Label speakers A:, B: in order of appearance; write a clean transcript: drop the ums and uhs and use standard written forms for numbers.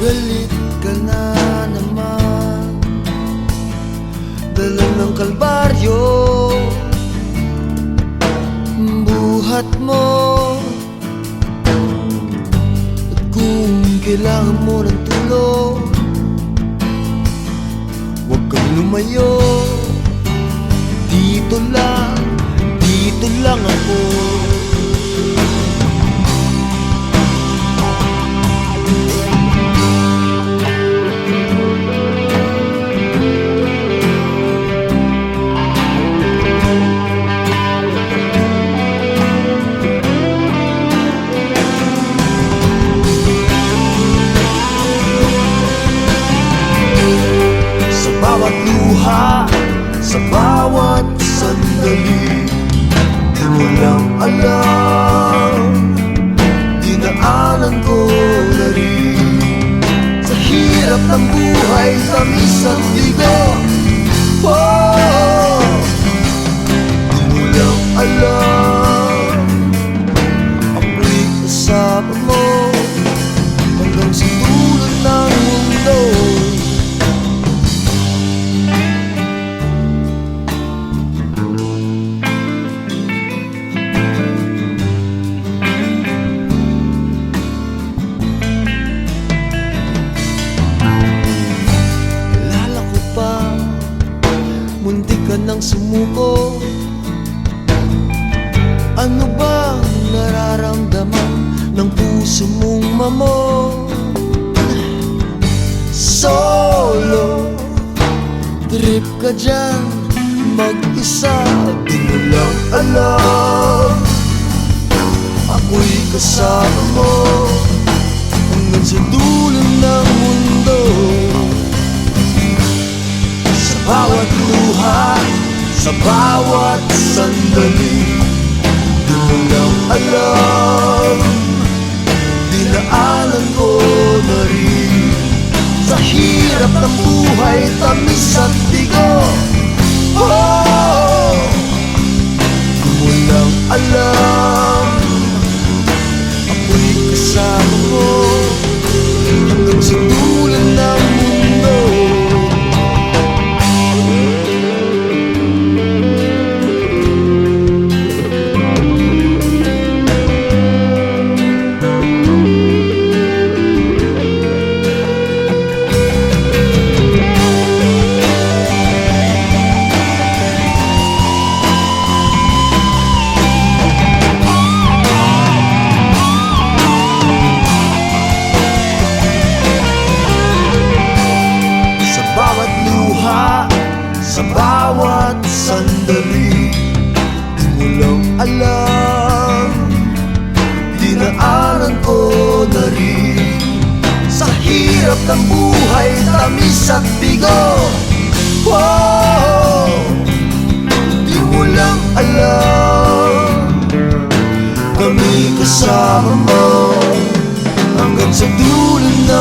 A: Galit ka na naman, dala ng kalbaryo, buhat mo. At kung kailangan mo ng tulong, huwag kang lumayo. Dito lang ako. Sa bawat luha, sa bawat sandali, di mo lang alam, dinaanan ko na rin. Sa hirap ng buhay, tamis at bigo, oh, di mo lang alam, ako'y kasama mo hanggang sa dulo ng mundo. Muntik ka nang sumuko. Ano bang nararamdaman ng puso mong mamon? Solo trip ka dyan, mag-isa, di mo lang alam, ako'y kasama mo hanggang sa dulo ng mundo. Sa bawat luha, sa bawat sandali, di mo lang alam, dinaanan ko na rin. Sa hirap ng buhay, tamis at bigo, oh, di mo lang alam, ako'y kasama mo hanggang sa dulo ng mundo. Sa bawat sandali, di mo lang alam, dinaanan ko na rin. Sa hirap ng buhay, tamis at bigo, oh, di mo lang alam, kami kasama mo hanggang sa dulo na